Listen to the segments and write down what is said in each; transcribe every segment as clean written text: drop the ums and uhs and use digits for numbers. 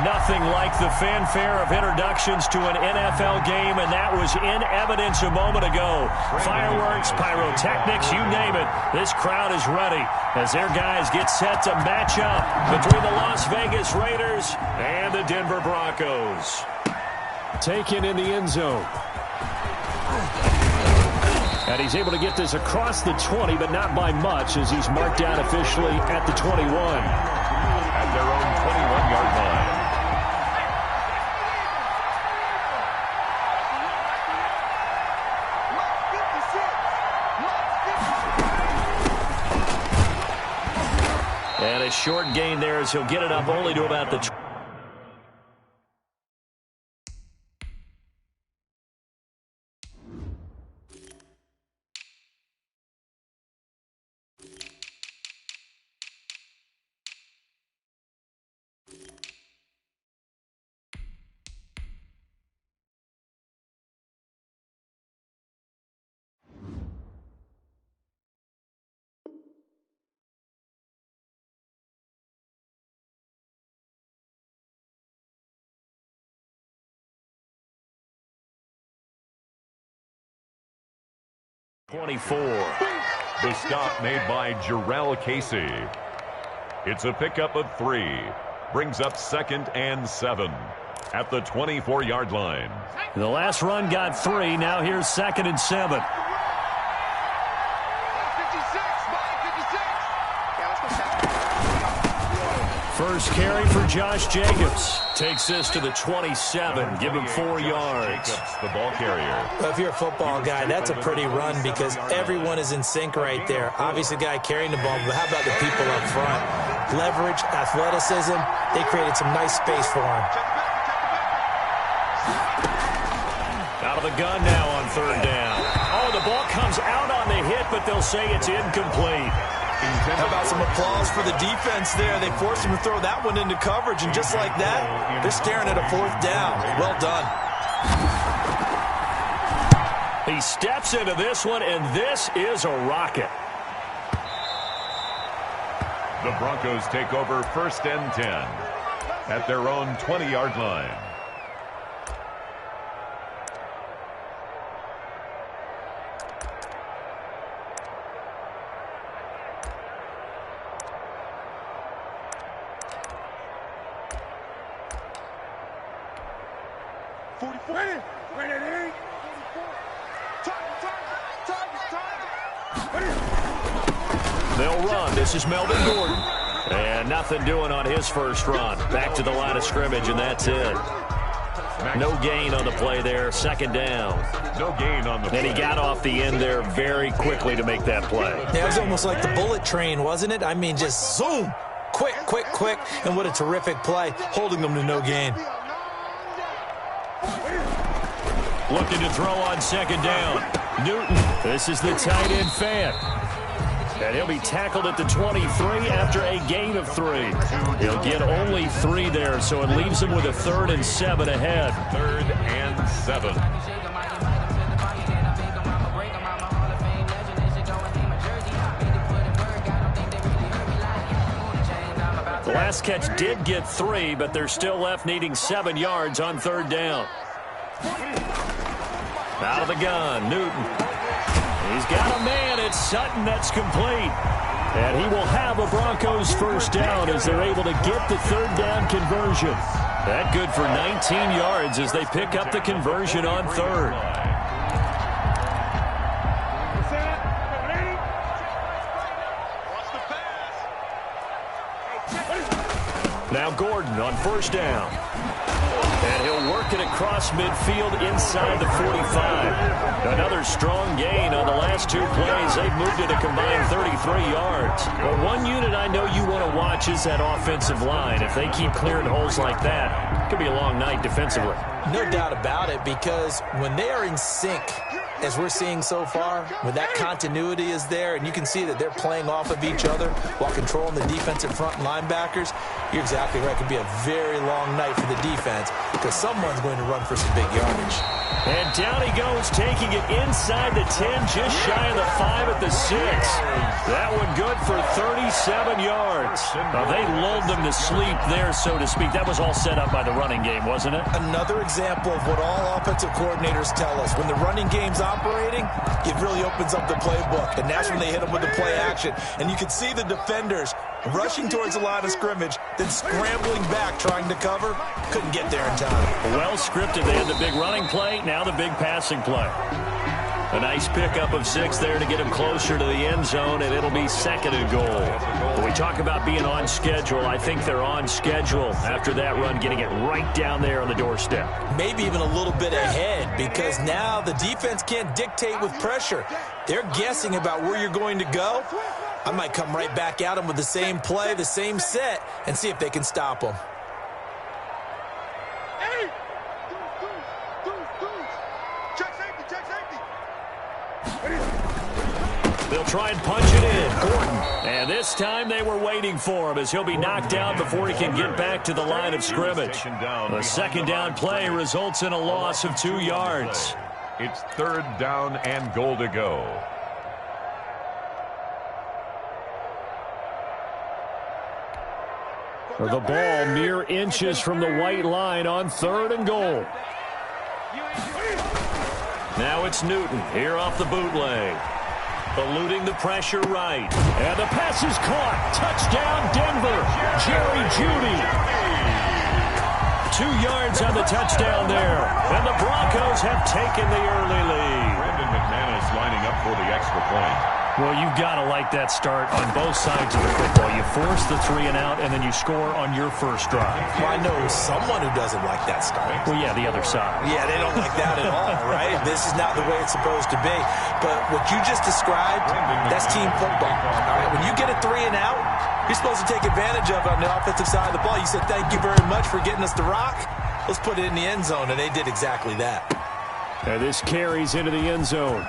Nothing like the fanfare of introductions to an NFL game, and that was in evidence a moment ago. Fireworks, pyrotechnics, you name it. This crowd is ready as their guys get set to match up between the Las Vegas Raiders and the Denver Broncos. Taken in the end zone. And he's able to get this across the 20, but not by much, as he's marked down officially at the 21. At their own 21-yard line. And a short gain there as he'll get it up only to about the 24. The stop made by Jarrell Casey. It's a pickup of 3. Brings up 2nd and 7 at the 24-yard line. The last run got 3. Now here's 2nd and 7. First carry for Josh Jacobs. Takes this to the 27. Give him 4 yards. Jacobs, the ball carrier. Well, if you're a football guy, that's a pretty run because everyone is in sync right there. Obviously, the guy carrying the ball, but how about the people up front? Leverage, athleticism. They created some nice space for him. Out of the gun now on 3rd down. Oh, the ball comes out on the hit, but they'll say it's incomplete. How about some applause for the defense there? They forced him to throw that one into coverage, and just like that, they're staring at a 4th down. Well done. He steps into this one, and this is a rocket. The Broncos take over 1st and 10 at their own 20-yard line. They'll run. This is Melvin Gordon. And nothing doing on his first run. Back to the line of scrimmage, and that's it. No gain on the play there. 2nd down. No gain on the play. And he got off the end there very quickly to make that play. Yeah, it was almost like the bullet train, wasn't it? I mean, just zoom. Quick, quick, quick. And what a terrific play, holding them to no gain. Looking to throw on 2nd down. Newton. This is the tight end fan. And he'll be tackled at the 23 after a gain of 3. He'll get only 3 there, so it leaves him with a 3rd and 7 ahead. 3rd and 7. The last catch did get 3, but they're still left needing 7 yards on 3rd down. Out of the gun, Newton. He's got a man. It's Sutton that's complete. And he will have a Broncos 1st down as they're able to get the 3rd down conversion. That good for 19 yards as they pick up the conversion on 3rd. Now Gordon on 1st down. And he'll work it across midfield inside the 45. Another strong gain on the last 2 plays. They've moved it a combined 33 yards. But one unit I know you want to watch is that offensive line. If they keep clearing holes like that, it could be a long night defensively. No doubt about it, because when they are in sync, as we're seeing so far, when that continuity is there, and you can see that they're playing off of each other while controlling the defensive front linebackers, you're exactly right. It could be a very long night for the defense because someone's going to run for some big yardage. And down he goes, taking it inside the 10, just shy of the 5 at the 6. That one good for 37 yards. Now, they lulled them to sleep there, so to speak. That was all set up by the running game, wasn't it? Another example of what all offensive coordinators tell us. When the running game's operating, it really opens up the playbook. And that's when they hit them with the play action. And you can see the defenders rushing towards the line of scrimmage, then scrambling back, trying to cover. Couldn't get there in time. Well scripted. They had the big running play, now the big passing play. A nice pickup of 6 there to get him closer to the end zone, and it'll be 2nd and goal. When we talk about being on schedule, I think they're on schedule after that run, getting it right down there on the doorstep. Maybe even a little bit ahead, because now the defense can't dictate with pressure. They're guessing about where you're going to go. I might come right back at them with the same play, the same set, and see if they can stop them. They'll try and punch it in. Gordon. And this time they were waiting for him as he'll be knocked down before he can get back to the line of scrimmage. The 2nd down play results in a loss of 2 yards. It's 3rd down and goal to go. The ball mere inches from the white line on 3rd and goal. Now it's Newton here off the bootleg. Eluding the pressure right. And the pass is caught. Touchdown, Denver. Jerry Jeudy. 2 yards on the touchdown there. And the Broncos have taken the early lead. Brandon McManus lining up for the extra point. Well, you've got to like that start on both sides of the football. You force the 3 and out, and then you score on your first drive. Well, I know someone who doesn't like that start. Well, yeah, the other side. Yeah, they don't like that at all, right? This is not the way it's supposed to be. But what you just described, that's team football. All right, when you get a 3 and out, you're supposed to take advantage of it on the offensive side of the ball. You said, thank you very much for getting us the rock. Let's put it in the end zone, and they did exactly that. And this carries into the end zone.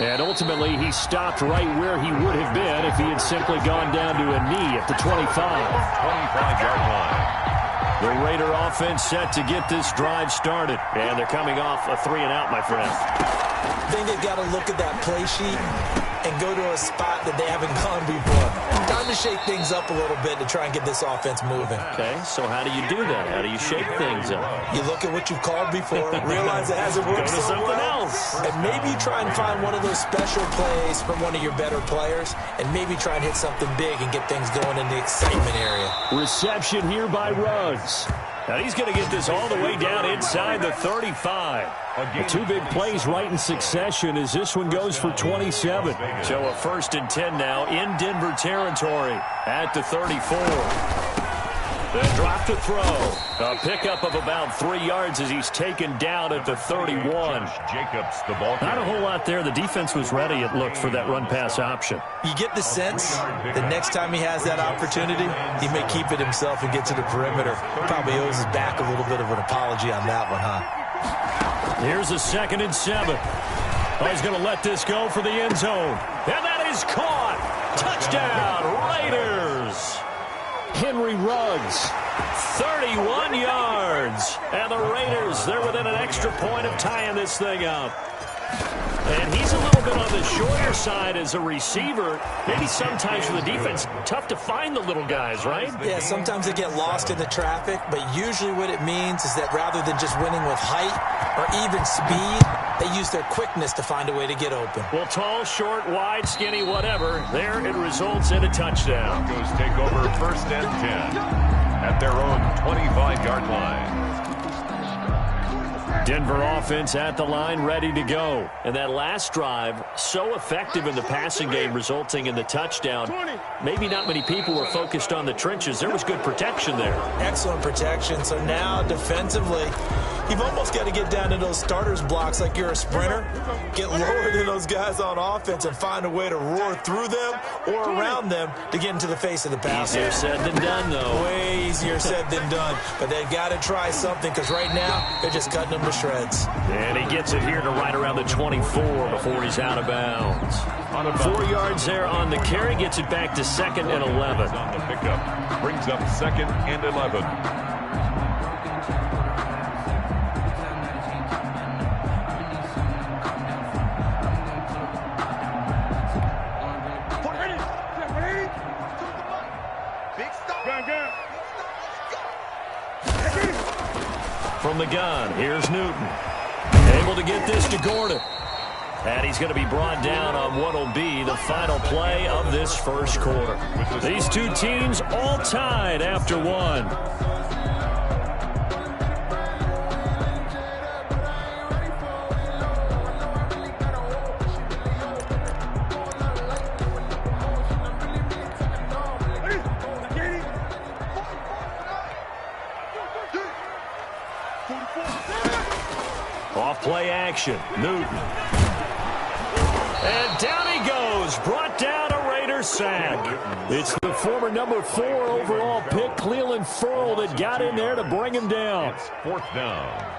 And ultimately, he stopped right where he would have been if he had simply gone down to a knee at the 25. 25-yard line. The Raider offense set to get this drive started. And they're coming off a 3 and out, my friend. I think they've got to look at that play sheet and go to a spot that they haven't gone before. Time to shake things up a little bit to try and get this offense moving. Okay, so how do you do that? How do you shake things up? You look at what you've called before, realize it hasn't worked Go to so something well, else. and maybe you try and find one of those special plays from one of your better players, and maybe try and hit something big and get things going in the excitement area. Reception here by Ruggs. Now he's going to get this all the way down inside the 35. The 2 big plays right in succession as this one goes for 27. So a 1st and 10 now in Denver territory at the 34. Then drop to throw. A pickup of about 3 yards as he's taken down at the 31. Jacobs, the ball. Not a whole lot there. The defense was ready, it looked, for that run-pass option. You get the sense the next time he has that opportunity, he may keep it himself and get to the perimeter. Probably owes his back a little bit of an apology on that one, huh? Here's a 2nd and 7. Oh, he's going to let this go for the end zone. And that is caught. Touchdown, Raiders. Henry Ruggs, 31 yards. And the Raiders, they're within an extra point of tying this thing up. And he's a little bit on the shorter side as a receiver. Maybe sometimes for the defense, tough to find the little guys, right? Yeah, sometimes they get lost in the traffic, but usually what it means is that rather than just winning with height or even speed, they use their quickness to find a way to get open. Well, tall, short, wide, skinny, whatever, there it results in a touchdown. Broncos take over 1st and 10 at their own 25-yard line. Denver offense at the line, ready to go. And that last drive, so effective in the passing game, resulting in the touchdown. Maybe not many people were focused on the trenches. There was good protection there. Excellent protection. So now defensively, you've almost got to get down to those starters blocks like you're a sprinter. Get lower than those guys on offense and find a way to roar through them or around them to get into the face of the passer. Easier said than done, though. Way easier said than done. But they've got to try something because right now they're just cutting them to shreds. And he gets it here to right around the 24 before he's out of bounds. 4 yards there on the carry, gets it back to 2nd and 11. On the pickup, brings up 2nd and 11. From the gun, here's Newton. Able to get this to Gordon. And he's going to be brought down on what will be the final play of this first quarter. These two teams all tied after one. Off play action, Newton. And down he goes, brought down a Raider sack. It's the former number 4 overall pick, Cleveland Ferrell, that got in there to bring him down. It's 4th down.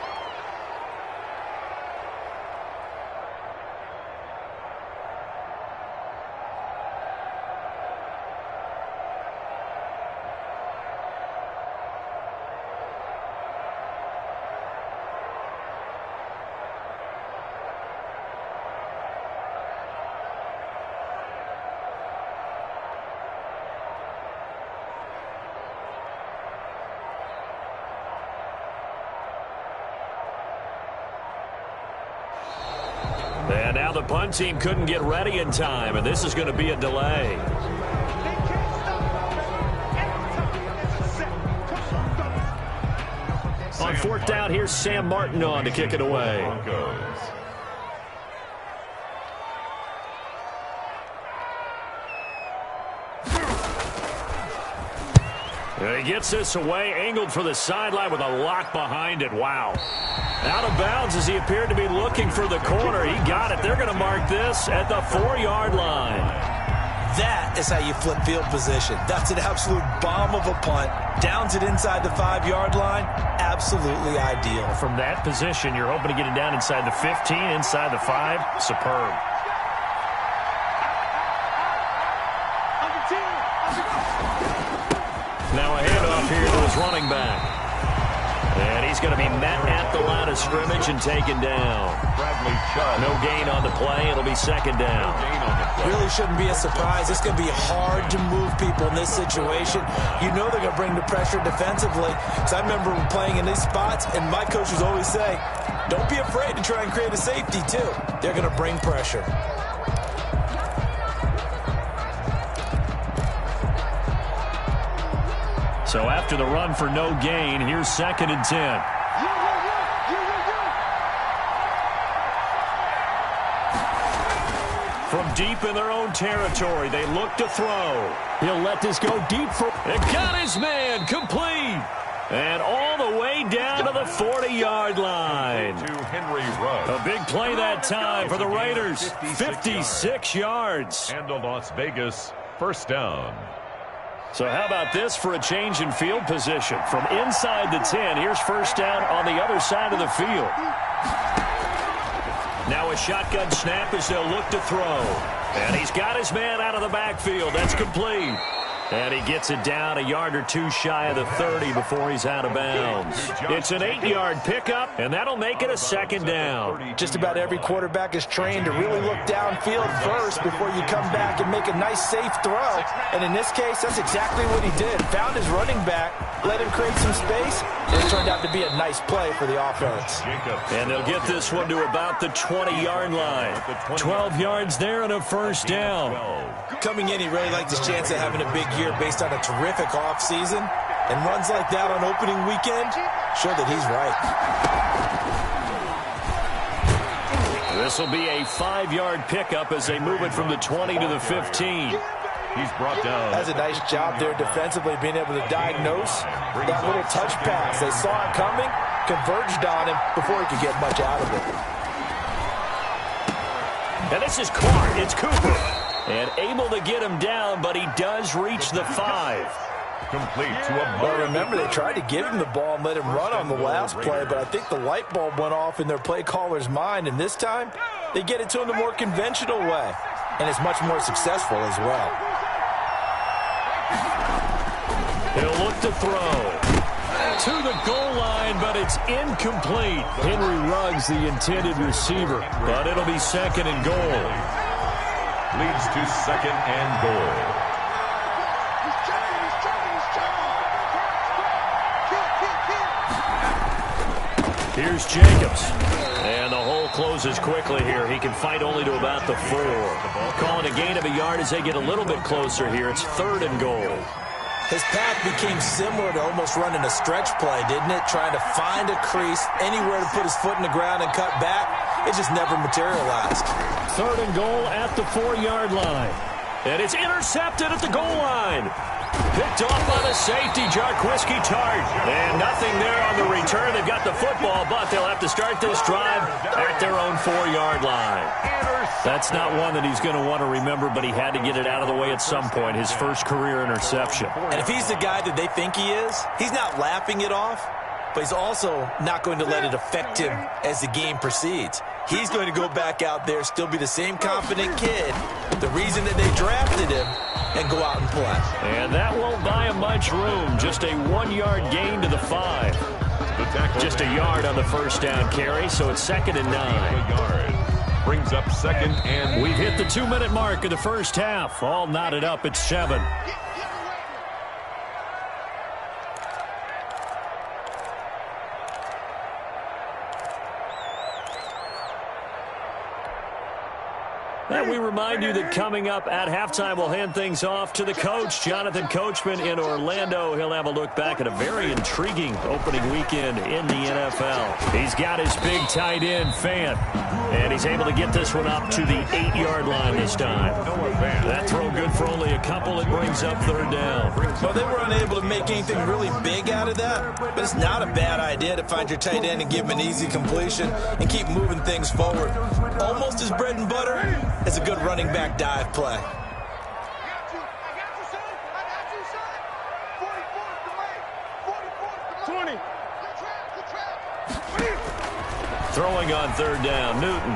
And now the punt team couldn't get ready in time, and this is going to be a delay. On 4th down, here's Sam Martin on to kick it away. He gets this away, angled for the sideline with a lock behind it. Wow. Out of bounds as he appeared to be looking for the corner. He got it. They're going to mark this at the 4-yard line. That is how you flip field position. That's an absolute bomb of a punt. Downs it inside the 5-yard line. Absolutely ideal. From that position, you're hoping to get it down inside the 15, inside the 5. Superb. Now a handoff here to his running back. And he's going to be met at the line of scrimmage and taken down. No gain on the play. It'll be 2nd down. Really shouldn't be a surprise. It's going to be hard to move people in this situation. You know they're going to bring the pressure defensively. Because I remember playing in these spots, and my coaches always say, don't be afraid to try and create a safety, too. They're going to bring pressure. So after the run for no gain, here's 2nd and 10. From deep in their own territory, they look to throw. He'll let this go deep for... And got his man, complete. And all the way down to the 40-yard line. A big play that time for the Raiders. 56 yards. And to Las Vegas, 1st down. So how about this for a change in field position? From inside the 10, here's 1st down on the other side of the field. Now a shotgun snap as they'll look to throw. And he's got his man out of the backfield. That's complete. And he gets it down a yard or 2 shy of the 30 before he's out of bounds. It's an 8-yard pickup, and that'll make it a 2nd down. Just about every quarterback is trained to really look downfield first before you come back and make a nice, safe throw. And in this case, that's exactly what he did. Found his running back, let him create some space, and it turned out to be a nice play for the offense. And they'll get this one to about the 20-yard line. 12 yards there and a 1st down. Coming in, he really liked his chance of having a big year based on a terrific offseason. And runs like that on opening weekend show that he's right. This will be a 5-yard pickup as they move it from the 20 to the 15. He's brought down. Has a nice job there defensively, being able to diagnose that little touch pass. They saw it coming, converged on him before he could get much out of it. And this is Clark. It's Cooper. And able to get him down, but he does reach the 5. Complete to a... Well, remember, they tried to give him the ball and let him run on the last play, but I think the light bulb went off in their play caller's mind, and this time, they get it to him the more conventional way. and is much more successful as well. He'll look to throw. To the goal line, but it's incomplete. Henry Ruggs, the intended receiver, but it'll be second and goal. Leads to second and goal. Here's Jacobs. And the hole closes quickly here. He can fight only to about the 4. Calling a gain of a yard as they get a little bit closer here. It's third and goal. His path became similar to almost running a stretch play, didn't it? Trying to find a crease, anywhere to put his foot in the ground and cut back. It just never materialized. Third and goal at the 4-yard line. And it's intercepted at the goal line. Picked off by the safety, Jarquiski Tart. And nothing there on the return. They've got the football, but they'll have to start this drive at their own 4-yard line. That's not one that he's going to want to remember, but he had to get it out of the way at some point, his first career interception. And if he's the guy that they think he is, he's not laughing it off, but he's also not going to let it affect him as the game proceeds. He's going to go back out there, still be the same confident kid, the reason that they drafted him, and go out and play. And that won't buy him much room. Just a 1-yard gain to the 5. Just a yard on the first down carry, so it's second and 9. Brings up second and... We've hit the 2-minute mark of the first half. All knotted up at 7. And we remind you that coming up at halftime, we'll hand things off to the coach, Jonathan Coachman in Orlando. He'll have a look back at a very intriguing opening weekend in the NFL. He's got his big tight end, Fant, and he's able to get this one up to the 8-yard line this time. That throw good for only a couple. It brings up third down. Well, they were unable to make anything really big out of that, but it's not a bad idea to find your tight end and give him an easy completion and keep moving things forward. Almost as bread and butter as a good running back dive play. Throwing on third down, Newton.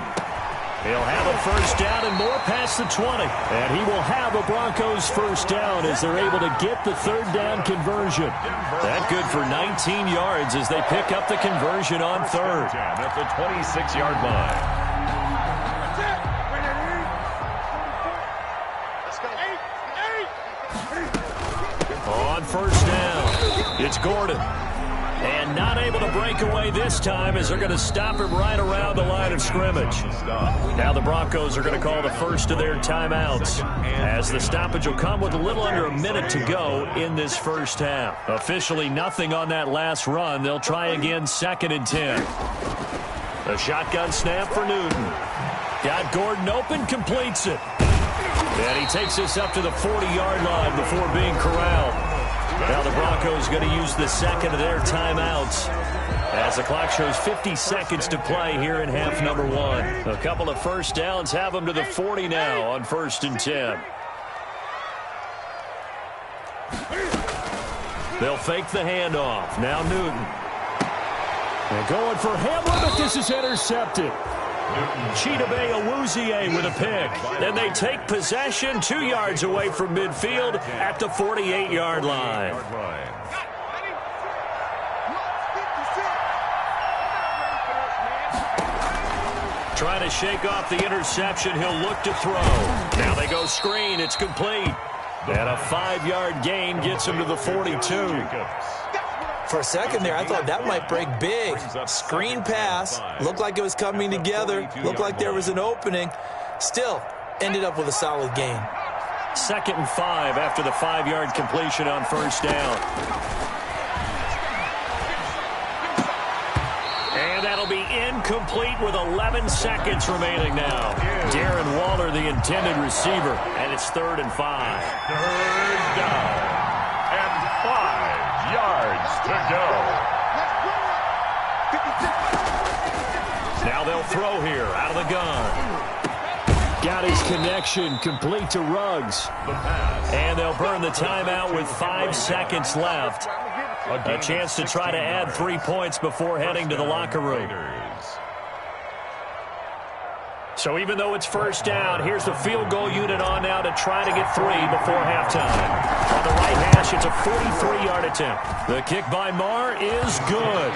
He'll have a first down and more past the 20. And he will have a Broncos first down as they're able to get the third down conversion. That good for 19 yards as they pick up the conversion on third. At the 26-yard line. On first down, it's Gordon. And not able to break away this time as they're going to stop him right around the line of scrimmage. Now the Broncos are going to call the first of their timeouts, as the stoppage will come with a little under a minute to go in this first half. Officially nothing on that last run. They'll try again, second and 10. A shotgun snap for Newton. Got Gordon open, completes it. And he takes this up to the 40-yard line before being corralled. Now the Broncos going to use the second of their timeouts as the clock shows 50 seconds to play here in half number 1. A couple of first downs have them to the 40 now on first and 10. They'll fake the handoff. Now Newton. They're going for Hamlin, but this is intercepted. Chidobe Awuzie with a pick. Then they take possession 2 yards away from midfield at the 48-yard line. Trying to shake off the interception. He'll look to throw. Now they go screen. It's complete. And a 5-yard gain gets him to the 42. For a second there, I thought that might break big. Screen pass. Looked like it was coming together. Looked like there was an opening. Still, ended up with a solid gain. Second and 5 after the 5-yard completion on first down. And that'll be incomplete with 11 seconds remaining now. Darren Waller, the intended receiver, and it's third and 5. Third down and 5 yards to go. Now they'll throw here out of the gun. Got his connection complete to Ruggs. And they'll burn the timeout with 5 seconds left. A chance to try to add 3 points before heading to the locker room. So even though it's first down, here's the field goal unit on now to try to get 3 before halftime. On the right hash, it's a 43-yard attempt. The kick by Marr is good.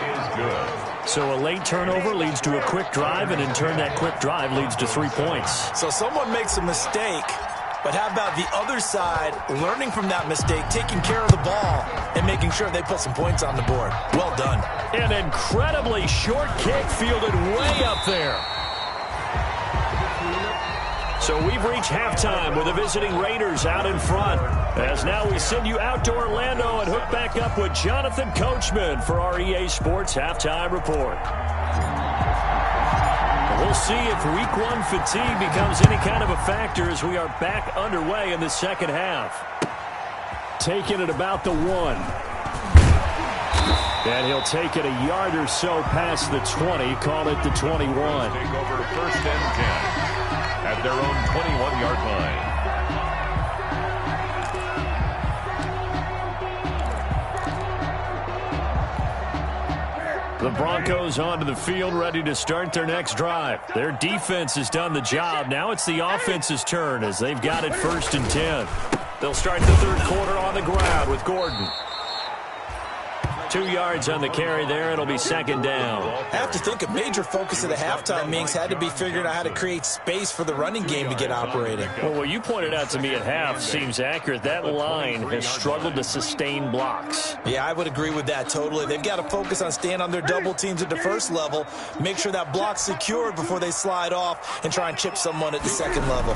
So a late turnover leads to a quick drive, and in turn that quick drive leads to 3 points. So someone makes a mistake, but how about the other side learning from that mistake, taking care of the ball, and making sure they put some points on the board? Well done. An incredibly short kick fielded way up there. So we've reached halftime with the visiting Raiders out in front. As now we send you out to Orlando and hook back up with Jonathan Coachman for our EA Sports Halftime Report. We'll see if Week 1 fatigue becomes any kind of a factor as we are back underway in the second half. Taking it about the 1. And he'll take it a yard or so past the 20, call it the 21. Take over first and 10 at their own 21-yard line. The Broncos onto the field, ready to start their next drive. Their defense has done the job. Now it's the offense's turn as they've got it first and 10. They'll start the third quarter on the ground with Gordon. 2 yards on the carry there. It'll be second down. I have to think a major focus of the halftime meetings had to be figuring out how to create space for the running game to get operating. Well, what you pointed out to me at half seems accurate. That line has struggled to sustain blocks. Yeah, I would agree with that totally. They've got to focus on staying on their double teams at the first level, make sure that block's secured before they slide off and try and chip someone at the second level.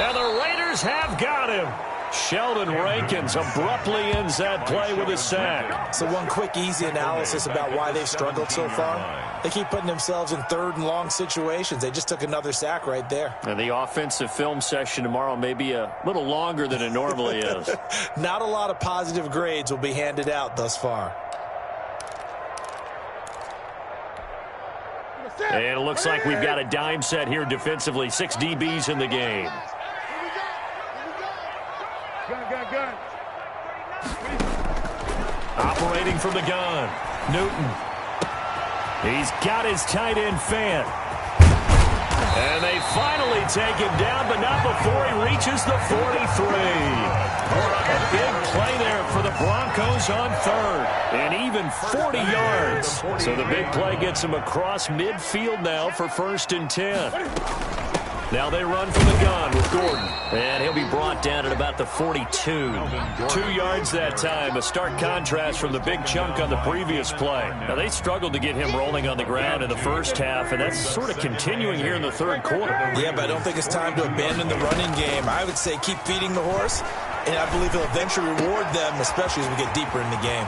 And the Raiders have got him. Sheldon Rankins abruptly ends that play with a sack. So one quick, easy analysis about why they've struggled so far. They keep putting themselves in third and long situations. They just took another sack right there. And the offensive film session tomorrow may be a little longer than it normally is. Not a lot of positive grades will be handed out thus far. And it looks like we've got a dime set here defensively. 6 DBs in the game. Gun. Operating from the gun, Newton. He's got his tight end fan. And they finally take him down, but not before he reaches the 43. A big play there for the Broncos on third. And even 40 yards. So the big play gets him across midfield now for first and 10. Now they run from the gun with Gordon. And he'll be brought down at about the 42. 2 yards that time. A stark contrast from the big chunk on the previous play. Now they struggled to get him rolling on the ground in the first half, and that's sort of continuing here in the third quarter. Yeah, but I don't think it's time to abandon the running game. I would say keep feeding the horse, and I believe he'll eventually reward them, especially as we get deeper in the game.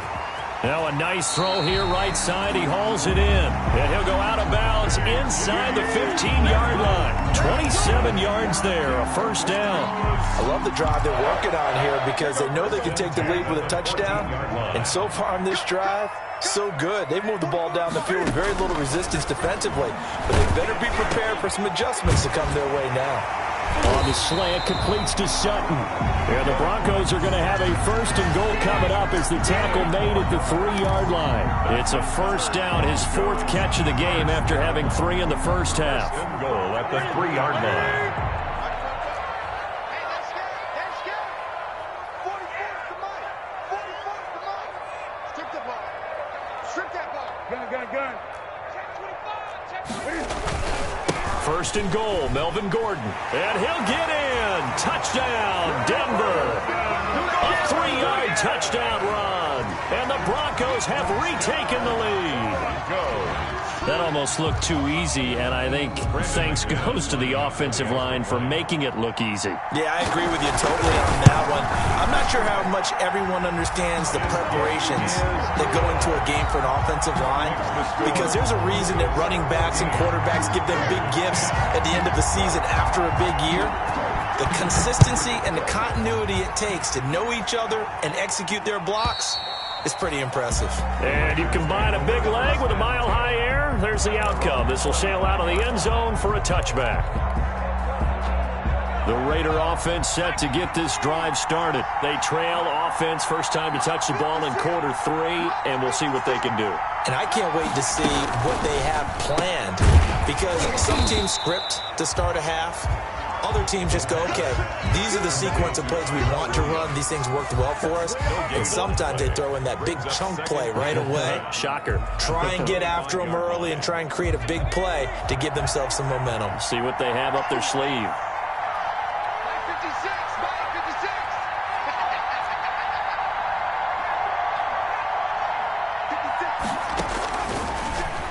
Now a nice throw here right side. He hauls it in. And he'll go out of bounds inside the 15-yard line. 27 yards there, a first down. I love the drive they're working on here because they know they can take the lead with a touchdown. And so far on this drive, so good. They've moved the ball down the field with very little resistance defensively. But they better be prepared for some adjustments to come their way now. On the slant, completes to Sutton. And the Broncos are going to have a first and goal coming up as the tackle made at the 3-yard line. It's a first down, his 4th catch of the game after having 3 in the first half. Goal at the 3-yard line. Gun. First and goal, Melvin Gordon. And he'll get in. Touchdown, Denver. A 3-yard touchdown run. And the Broncos have retaken the lead. That almost looked too easy, and I think thanks goes to the offensive line for making it look easy. Yeah, I agree with you totally on that one. I'm not sure how much everyone understands the preparations that go into a game for an offensive line, because there's a reason that running backs and quarterbacks give them big gifts at the end of the season after a big year. The consistency and the continuity it takes to know each other and execute their blocks is pretty impressive. And you combine a big leg with a mile-high air, there's the outcome. This will sail out of the end zone for a touchback. The Raider offense set to get this drive started. They trail offense, first time to touch the ball in quarter 3, and we'll see what they can do. And I can't wait to see what they have planned, because some teams script to start a half. Other teams just go, okay, these are the sequence of plays we want to run. These things worked well for us. And sometimes they throw in that big chunk play right away. Shocker. Try and get after them early and try and create a big play to give themselves some momentum. See what they have up their sleeve.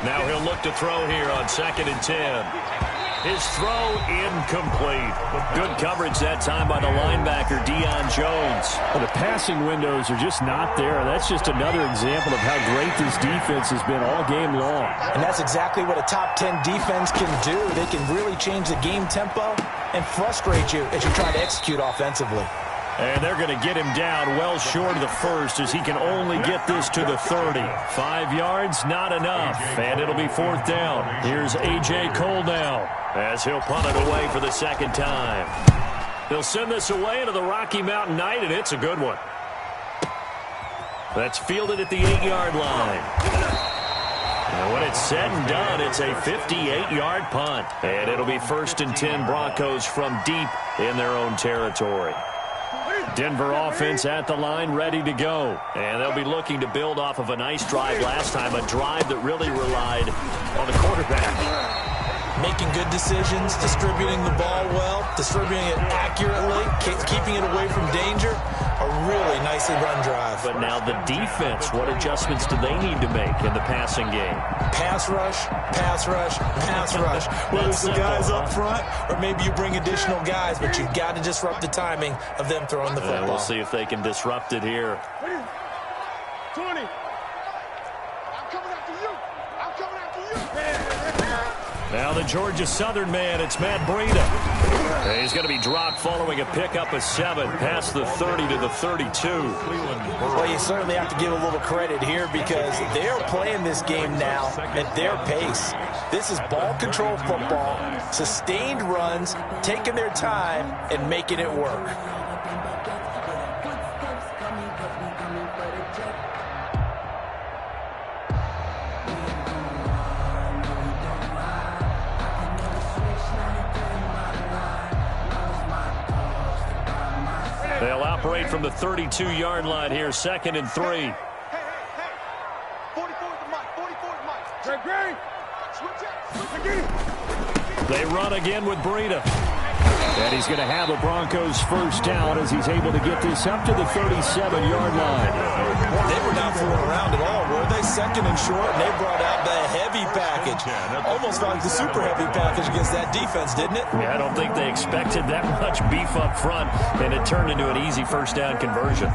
Now he'll look to throw here on 2nd and 10. His throw incomplete. Good coverage that time by the linebacker, Deion Jones. Well, the passing windows are just not there. That's just another example of how great this defense has been all game long. And that's exactly what a top 10 defense can do. They can really change the game tempo and frustrate you as you try to execute offensively. And they're going to get him down well short of the first as he can only get this to the 30. 5 yards, not enough. And it'll be 4th down. Here's A.J. Cole now as he'll punt it away for the 2nd time. He'll send this away into the Rocky Mountain Night, and it's a good one. That's fielded at the 8-yard line. And when it's said and done, it's a 58-yard punt. And it'll be 1st and 10 Broncos from deep in their own territory. Denver offense at the line, ready to go. And they'll be looking to build off of a nice drive last time, a drive that really relied on the quarterback. Making good decisions, distributing the ball well, distributing it accurately, keeping it away from danger. A really nicely run drive. But now the defense, what adjustments do they need to make in the passing game? Pass rush, pass rush, pass rush. Whether it's the guys up front or maybe you bring additional guys, but you've got to disrupt the timing of them throwing the football. We'll see if they can disrupt it here. 20. I'm coming after you. I'm coming after you. Now the Georgia Southern man, it's Matt Breida. He's going to be dropped following a pickup of 7 past the 30 to the 32. Well, you certainly have to give a little credit here because they're playing this game now at their pace. This is ball control football, sustained runs, taking their time and making it work. They'll operate from the 32-yard line here, 2nd and 3. Hey. 44 the mic. 44 the mic. Great. Switch again. They run again with Breida. And he's going to have the Broncos first down as he's able to get this up to the 37-yard line. They were not fooling around at all, were they? 2nd and short, and they brought out the heavy package. Almost like the super heavy package against that defense, didn't it? Yeah, I don't think they expected that much beef up front, and it turned into an easy first down conversion.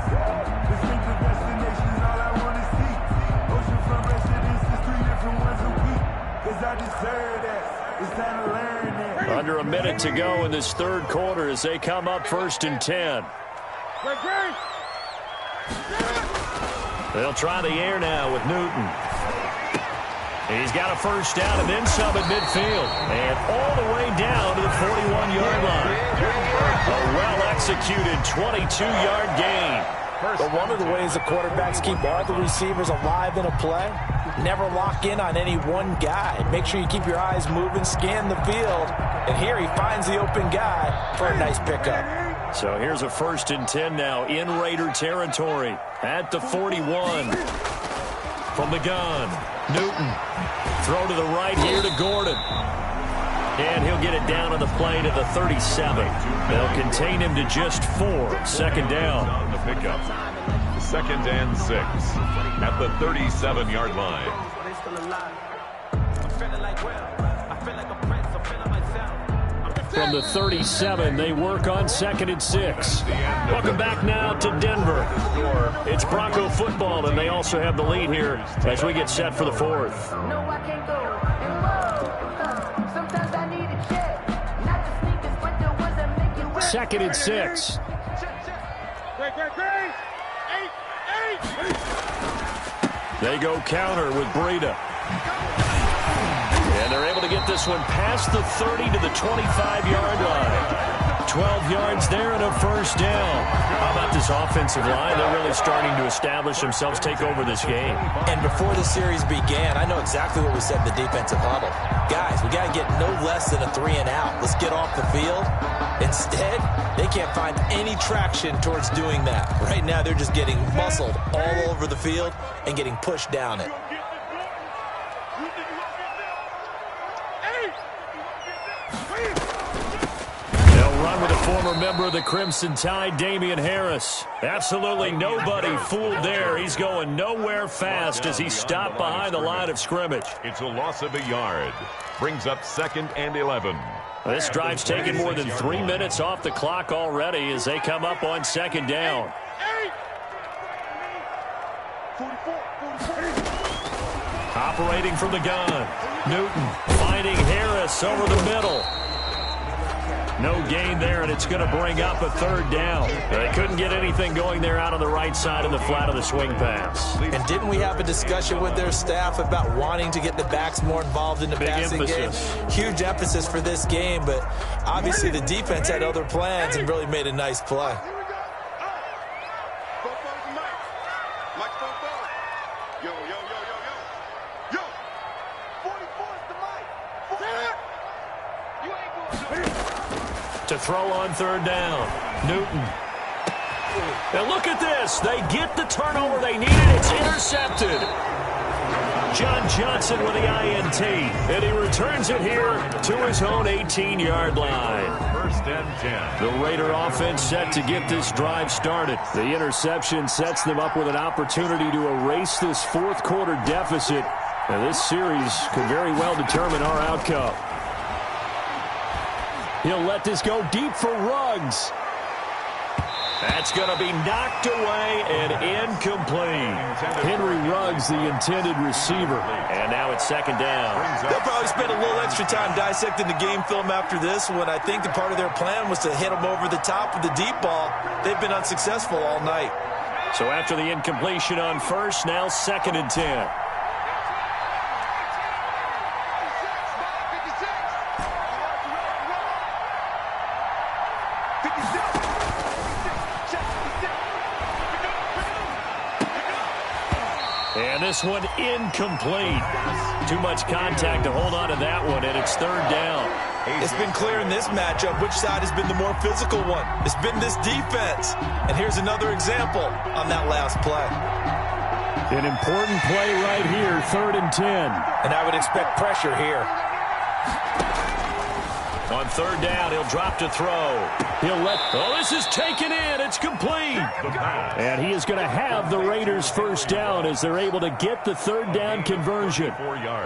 Under a minute to go in this 3rd quarter as they come up 1st and 10. They'll try the air now with Newton. He's got a first down and then some at midfield. And all the way down to the 41-yard line. A well-executed 22-yard gain. But one of the ways the quarterbacks keep all the receivers alive in a play, never lock in on any one guy. Make sure you keep your eyes moving, scan the field. And here he finds the open guy for a nice pickup. So here's a 1st and 10 now in Raider territory at the 41. From the gun, Newton. Throw to the right here to Gordon. And he'll get it down on the play to the 37. They'll contain him to just 4. 2nd down. On the pickup. 2nd and 6 at the 37-yard line. From the 37, they work on 2nd and 6. Welcome back now to Denver. It's Bronco football, and they also have the lead here as we get set for the 4th. No, I can't go and roll. Sometimes I need a check. Not the sneakers, but the ones that make you wet. 2nd and 6. Great. 8. They go counter with Breida. And they're able to get this one past the 30 to the 25-yard line. 12 yards there and a first down. How about this offensive line? They're really starting to establish themselves, take over this game. And before the series began, I know exactly what we said in the defensive huddle. Guys, we got to get no less than a 3-and-out. Let's get off the field. Instead, they can't find any traction towards doing that. Right now, they're just getting muscled all over the field and getting pushed down it. They'll run with a former member of the Crimson Tide, Damian Harris. Absolutely nobody fooled there. He's going nowhere fast as he stopped behind the line of scrimmage. It's a loss of a yard. Brings up 2nd and 11. This drive's taken more than 3 minutes off the clock already as they come up on 2nd down. Operating from the gun. Newton finding Harris over the middle. No gain there, and it's going to bring up a 3rd down. They couldn't get anything going there out on the right side of the flat of the swing pass. And didn't we have a discussion with their staff about wanting to get the backs more involved in the passing game? Huge emphasis for this game, but obviously the defense had other plans and really made a nice play. To throw on 3rd down. Newton. And look at this. They get the turnover they needed. It's intercepted. John Johnson with the INT. And he returns it here to his own 18-yard line. 1st and 10. The Raider offense set to get this drive started. The interception sets them up with an opportunity to erase this 4th quarter deficit. And this series could very well determine our outcome. He'll let this go deep for Ruggs. That's going to be knocked away and incomplete. Henry Ruggs, the intended receiver. And now it's 2nd down. They'll probably spend a little extra time dissecting the game film after this one. I think the part of their plan was to hit them over the top with the deep ball. They've been unsuccessful all night. So after the incompletion on 1st, now 2nd and 10. And this one incomplete. Too much contact to hold on to that one, and it's 3rd down. It's been clear in this matchup which side has been the more physical one. It's been this defense. And here's another example on that last play. An important play right here, 3rd and 10. And I would expect pressure here. On 3rd down, he'll drop to throw. This is taken in. It's complete. And he is going to have the Raiders' 1st down as they're able to get the 3rd down conversion.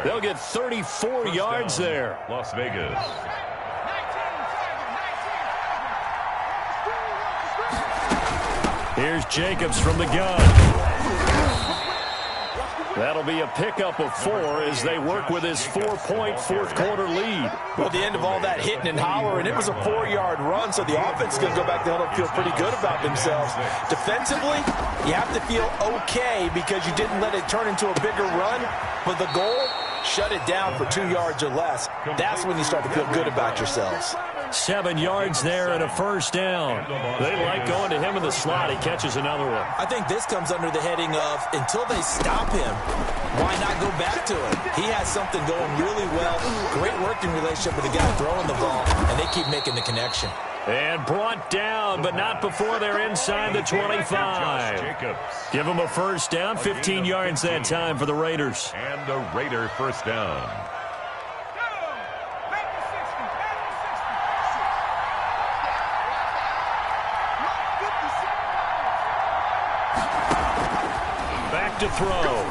They'll get 34 yards there. Las Vegas. Here's Jacobs from the gun. That'll be a pickup of 4 as they work with his 4-point 4th quarter lead. Well, at the end of all that hitting and hollering, it was a 4-yard run, so the offense is going to go back to huddle and feel pretty good about themselves. Defensively, you have to feel okay because you didn't let it turn into a bigger run, but the goal, shut it down for 2 yards or less. That's when you start to feel good about yourselves. 7 yards there and a 1st down. They like going to him in the slot. He catches another one. I think this comes under the heading of until they stop him, why not go back to him? He has something going really well. Great working relationship with the guy throwing the ball, and they keep making the connection. And brought down, but not before they're inside the 25. Give them a 1st down, 15 yards that time for the Raiders. And the Raider 1st down. Back to throw.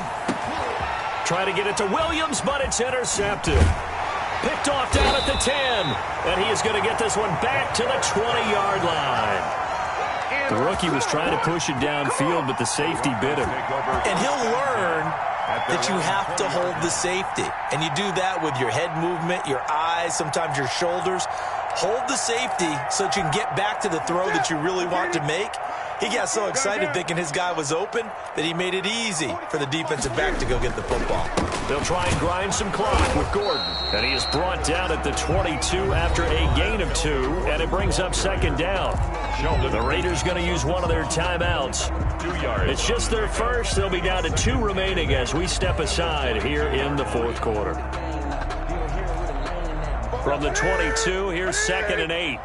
Try to get it to Williams, but it's intercepted. Picked off down at the 10. And he is going to get this one back to the 20-yard line. The rookie was trying to push it downfield, but the safety bit him. And he'll learn that you have to hold the safety. And you do that with your head movement, your eyes, sometimes your shoulders. Hold the safety so that you can get back to the throw that you really want to make. He got so excited thinking his guy was open that he made it easy for the defensive back to go get the football. They'll try and grind some clock with Gordon. And he is brought down at the 22 after a gain of 2, and it brings up second down. The Raiders going to use one of their timeouts. 2 yards. It's just their first. They'll be down to 2 remaining as we step aside here in the fourth quarter. From the 22, here's 2nd and 8.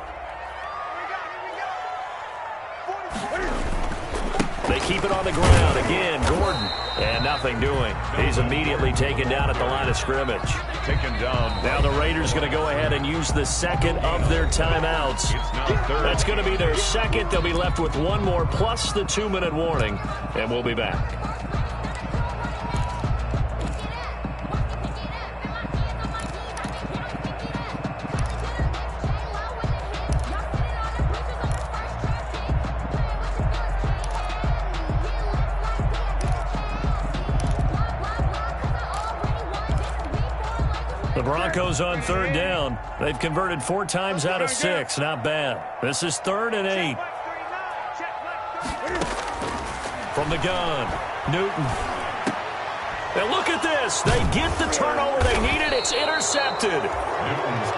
They keep it on the ground. Again, Gordon. And nothing doing. He's immediately taken down at the line of scrimmage. Taken down. Now the Raiders going to go ahead and use the second of their timeouts. That's going to be their second. They'll be left with one more plus the 2-minute warning. And we'll be back. The Broncos on 3rd down. They've converted 4 times out of 6. Not bad. This is 3rd and 8. From the gun, Newton. And look at this. They get the turnover they needed. It's intercepted.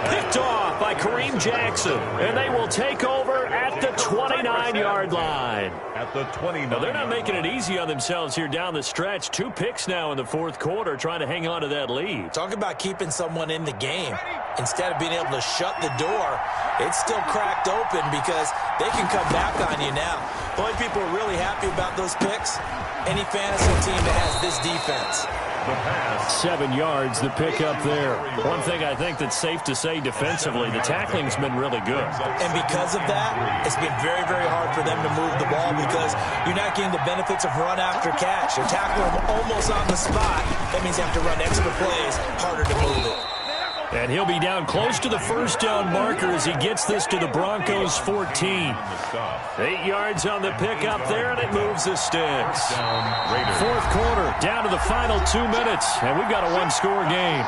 Picked off by Kareem Jackson. And they will take over at the 29-yard line. At the 29. Now, they're not making it easy on themselves here down the stretch. 2 picks now in the fourth quarter trying to hang on to that lead. Talk about keeping someone in the game. Instead of being able to shut the door, it's still cracked open because they can come back on you now. The only people are really happy about those picks, any fantasy team that has this defense. 7 yards, the pick up there. One thing I think that's safe to say defensively, the tackling's been really good. And because of that, it's been very, very hard for them to move the ball because you're not getting the benefits of run after catch. You're tackling them almost on the spot. That means you have to run extra plays, harder to move it. And he'll be down close to the first down marker as he gets this to the Broncos 14. 8 yards on the pickup there, and it moves the sticks. Fourth quarter, down to the final 2 minutes, and we've got a one-score game.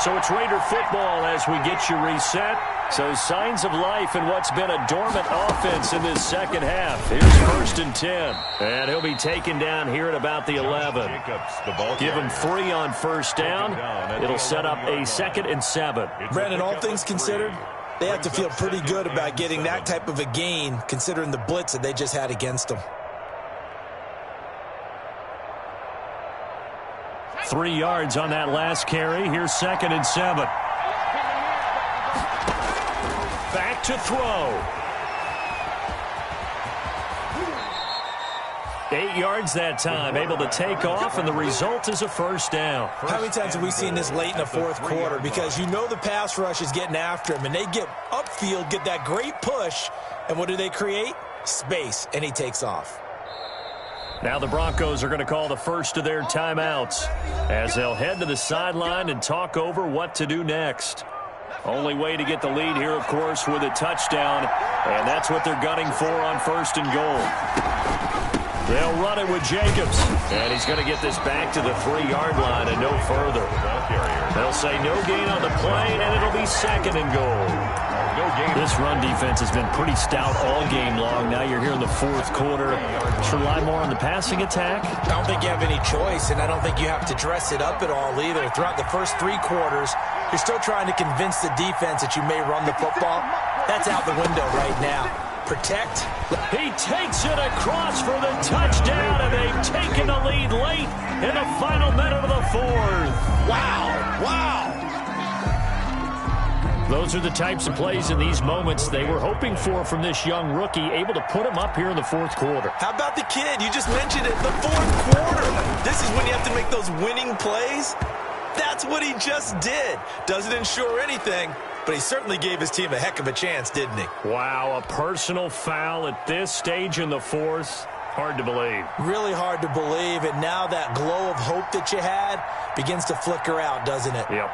So it's Raider football as we get you reset. So signs of life in what's been a dormant offense in this second half. Here's 1st and 10. And he'll be taken down here at about the 11. Give him 3 on first down. It'll set up a 2nd and 7. Brandon, all things considered, they have to feel pretty good about getting that type of a gain considering the blitz that they just had against them. 3 yards on that last carry. Here's 2nd and 7. Back to throw. 8 yards that time, able to take off, and the result is a first down. How many times have we seen this late in the fourth quarter? Because you know the pass rush is getting after him, and they get upfield, get that great push, and what do they create? Space, and he takes off. Now the Broncos are going to call the first of their timeouts as they'll head to the sideline and talk over what to do next. Only way to get the lead here, of course, with a touchdown, and that's what they're gunning for on 1st and goal. They'll run it with Jacobs, and he's going to get this back to the 3-yard line and no further. They'll say no gain on the play, and it'll be 2nd and goal. This run defense has been pretty stout all game long. Now you're here in the fourth quarter. Should rely more on the passing attack? I don't think you have any choice, and I don't think you have to dress it up at all either. Throughout the first 3 quarters, you're still trying to convince the defense that you may run the football. That's out the window right now. Protect. He takes it across for the touchdown, and they've taken the lead late in the final minute of the fourth. Wow. Wow. Those are the types of plays in these moments they were hoping for from this young rookie, able to put him up here in the fourth quarter. How about the kid? You just mentioned it, the fourth quarter. This is when you have to make those winning plays. That's what he just did. Doesn't ensure anything, but he certainly gave his team a heck of a chance, didn't he? Wow, a personal foul at this stage in the fourth. Hard to believe. Really hard to believe, and now that glow of hope that you had begins to flicker out, doesn't it? Yep.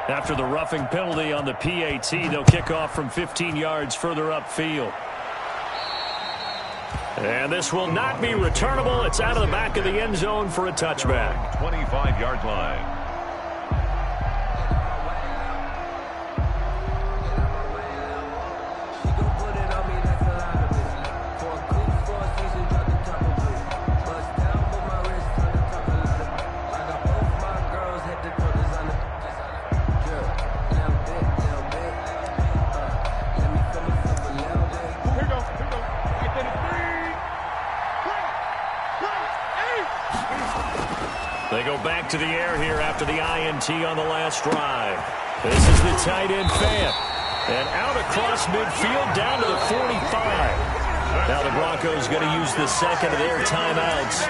After the roughing penalty on the PAT, they'll kick off from 15 yards further upfield. And this will not be returnable. It's out of the back of the end zone for a touchback. 25-yard line. back to the air here after the INT on the last drive. This is the tight end fan. And out across midfield down to the 45. Now the Broncos going to use the second of their timeouts,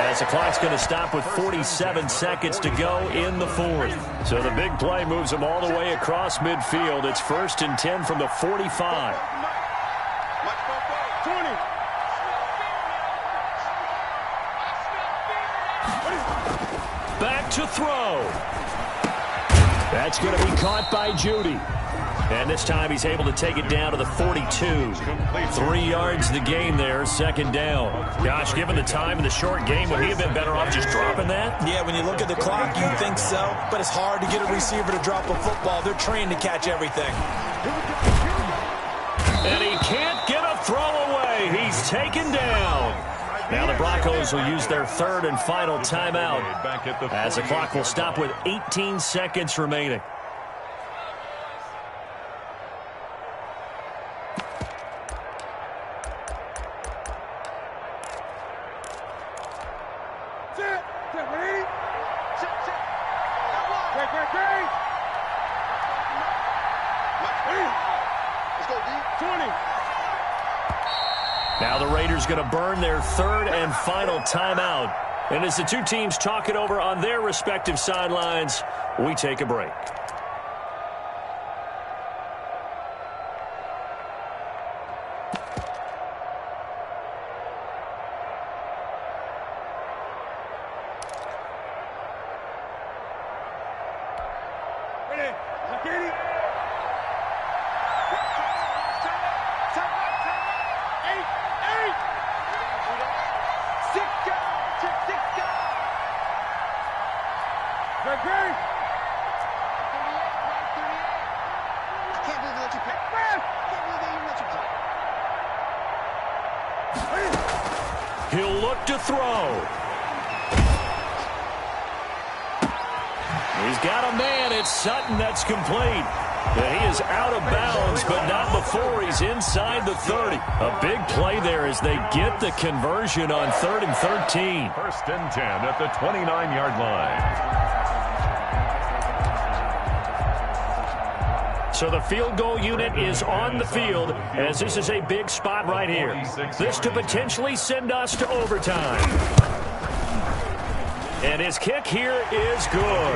as the clock's going to stop with 47 seconds to go in the fourth. So the big play moves them all the way across midfield. It's 1st and 10 from the 45. 20. Back to throw. That's going to be caught by Judy. And this time he's able to take it down to the 42. 3 yards the gain there, 2nd down. Gosh, given the time in the short game, would he have been better off just dropping that? Yeah, when you look at the clock, you think so. But it's hard to get a receiver to drop a football. They're trained to catch everything. And he can't get a throw away. He's taken down. Now the Broncos will use their 3rd and final timeout, as the clock will stop with 18 seconds remaining. Now the Raiders going to burn their 3rd and final timeout. And as the two teams talk it over on their respective sidelines, we take a break. He'll look to throw. He's got a man. It's Sutton. That's complete. And he is out of bounds, but not before he's inside the 30. A big play there as they get the conversion on 3rd and 13. 1st and 10 at the 29-yard line. So the field goal unit is on the field, as this is a big spot right here. This to potentially send us to overtime. And his kick here is good.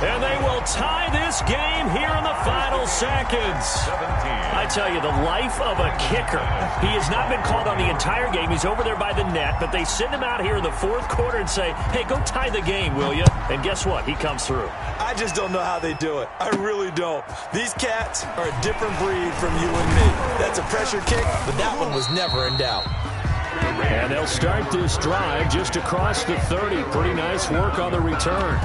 And they will tie this game here in the final seconds. I tell you, the life of a kicker. He has not been called on the entire game. He's over there by the net, but they send him out here in the 4th quarter and say, hey, go tie the game, will you? And guess what? He comes through. I just don't know how they do it. I really don't. These cats are a different breed from you and me. That's a pressure kick, but that one was never in doubt. And they'll start this drive just across the 30. Pretty nice work on the return.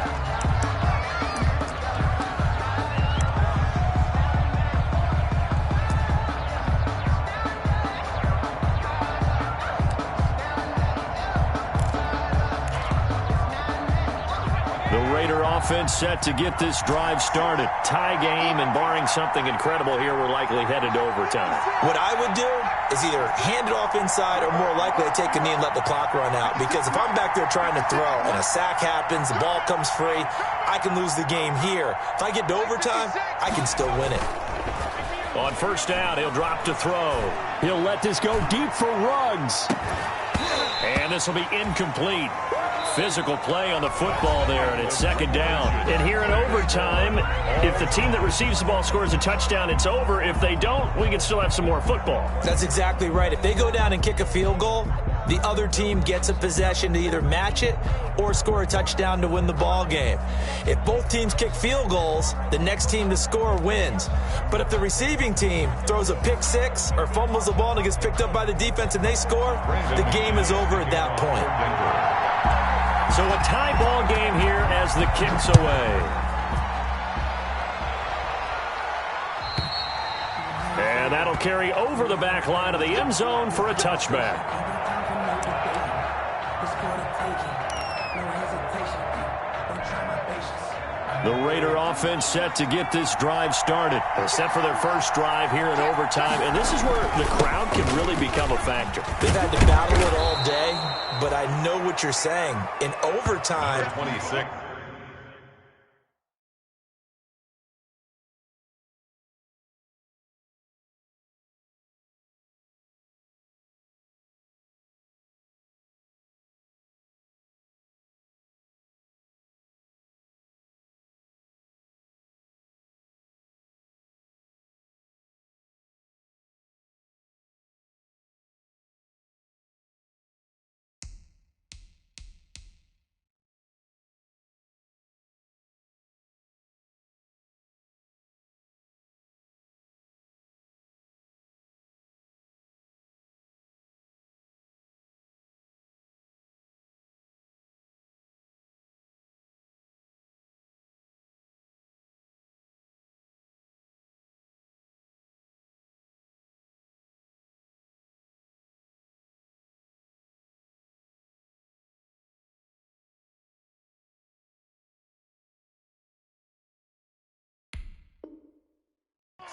Offense set to get this drive started. Tie game, and barring something incredible here, we're likely headed to overtime. What I would do is either hand it off inside or more likely to take a knee and let the clock run out. Because if I'm back there trying to throw and a sack happens, the ball comes free, I can lose the game here. If I get to overtime, I can still win it. On 1st down, he'll drop to throw. He'll let this go deep for Ruggs. And this will be incomplete. Physical play on the football there, and it's 2nd down. And here in overtime, if the team that receives the ball scores a touchdown, it's over. If they don't, we can still have some more football. That's exactly right. If they go down and kick a field goal, the other team gets a possession to either match it or score a touchdown to win the ball game. If both teams kick field goals, the next team to score wins. But if the receiving team throws a pick six or fumbles the ball and it gets picked up by the defense and they score, the game is over at that point. So a tie ball game here as the kick's away. And that'll carry over the back line of the end zone for a touchback. The Raider offense set to get this drive started. They're set for their first drive here in overtime, and this is where the crowd can really become a factor. They've had to battle it all day, but I know what you're saying. In overtime,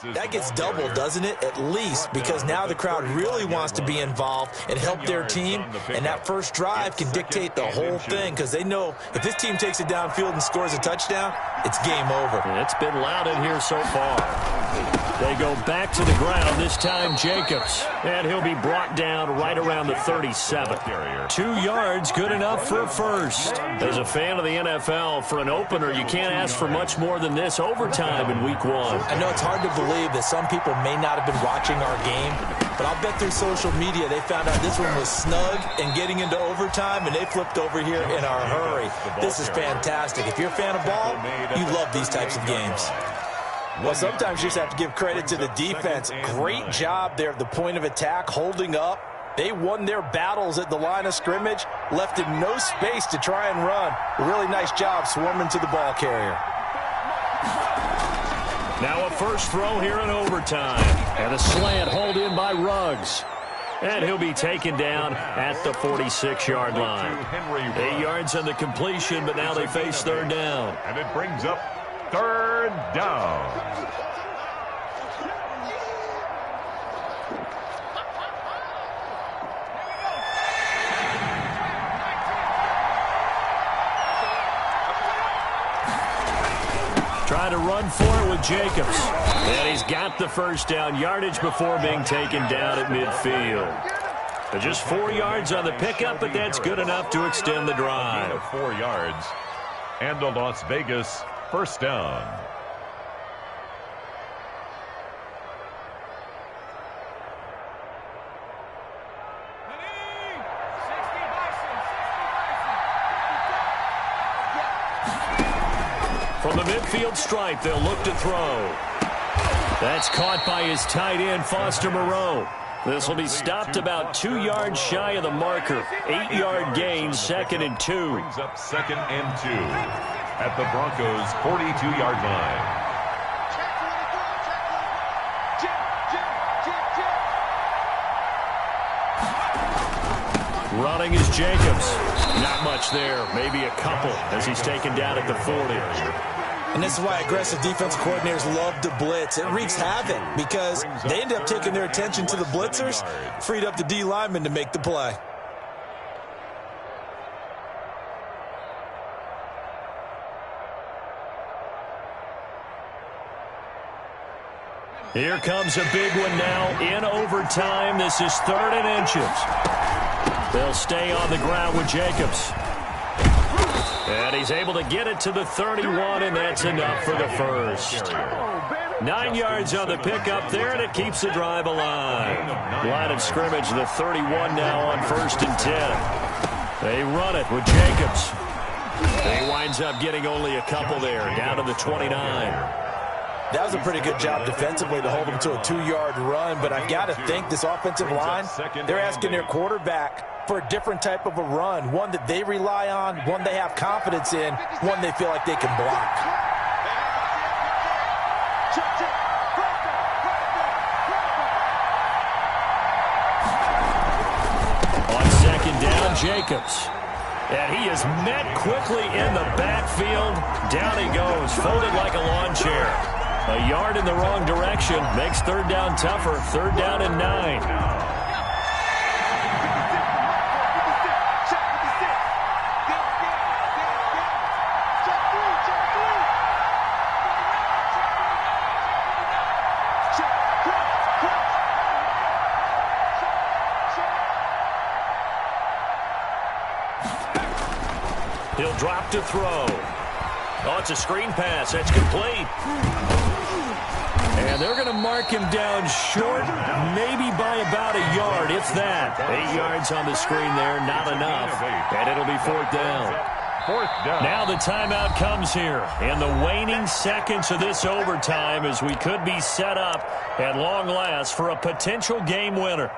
That gets doubled, doesn't it? At least, because now the crowd really wants to be involved and help their team, and that first drive can dictate the whole thing because they know if this team takes it downfield and scores a touchdown, it's game over. It's been loud in here so far. They go back to the ground, this time Jacobs, and he'll be brought down right around the 37. 2 yards, good enough for a first. As a fan of the NFL, for an opener, you can't ask for much more than this overtime in week 1. I know it's hard to believe that some people may not have been watching our game, but I'll bet through social media they found out this one was snug and getting into overtime, and they flipped over here in a hurry. This is fantastic. If you're a fan of ball, you love these types of games. Well, sometimes you just have to give credit to the defense. Great job there at the point of attack, holding up. They won their battles at the line of scrimmage, left in no space to try and run. A really nice job swarming to the ball carrier. Now a first throw here in overtime. And a slant hauled in by Ruggs. And he'll be taken down at the 46-yard line. 8 yards on the completion, but now they face third down. And it brings up third down. Trying to run for it with Jacobs. And he's got the first down yardage before being taken down at midfield. Just 4 yards on the pickup, but that's good enough to extend the drive. 4 yards and a Las Vegas first down. From the midfield stripe, they'll look to throw. That's caught by his tight end, Foster Moreau. This will be stopped about 2 yards shy of the marker. 8-yard gain, 2nd and 2. Brings up 2nd and 2 at the Broncos' 42-yard line. Running is Jacobs. Not much there, maybe a couple as he's taken down at the 40. And this is why aggressive defensive coordinators love to blitz. It wreaks havoc because they end up taking their attention to the blitzers, freed up the D lineman to make the play. Here comes a big one now in overtime. This is 3rd and inches. They'll stay on the ground with Jacobs. And he's able to get it to the 31, and that's enough for the first. 9 yards on the pickup there, and it keeps the drive alive. Line of scrimmage, the 31 now on 1st and 10. They run it with Jacobs. He winds up getting only a couple there, down to the 29. That was a pretty good job defensively to hold him to a 2-yard run, but I've got to think this offensive line, they're asking their quarterback for a different type of a run, one that they rely on, one they have confidence in, one they feel like they can block. On 2nd down, Jacobs. And he is met quickly in the backfield. Down he goes, folded like a lawn chair. A yard in the wrong direction makes 3rd down tougher. 3rd down and 9. He'll drop to throw. Oh, it's a screen pass. That's complete. And they're going to mark him down short, maybe by about a yard, if that. 8 yards on the screen there, not enough. And it'll be 4th down. 4th down. Now the timeout comes here in the waning seconds of this overtime as we could be set up at long last for a potential game winner.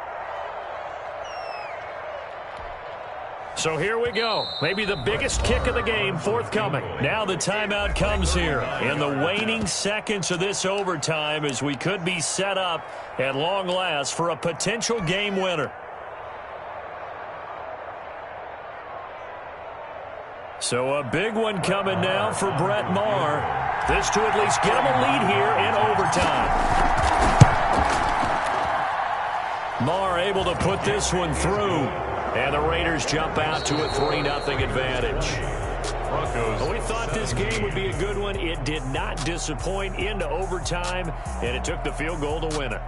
So here we go. Maybe the biggest kick of the game forthcoming. Now the timeout comes here in the waning seconds of this overtime as we could be set up at long last for a potential game winner. So a big one coming now for Brett Maher. This to at least get him a lead here in overtime. Marr able to put this one through. And the Raiders jump out to a 3-0 advantage. Well, we thought this game would be a good one. It did not disappoint into overtime, and it took the field goal to win it.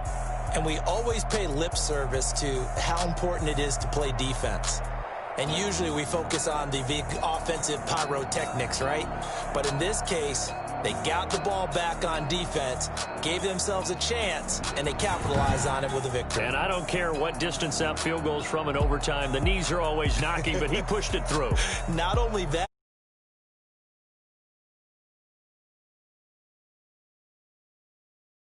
And we always pay lip service to how important it is to play defense. And usually we focus on the big offensive pyrotechnics, right? But in this case, they got the ball back on defense, gave themselves a chance, and they capitalized on it with a victory. And I don't care what distance that field goes from in overtime. The knees are always knocking, but he pushed it through. Not only that.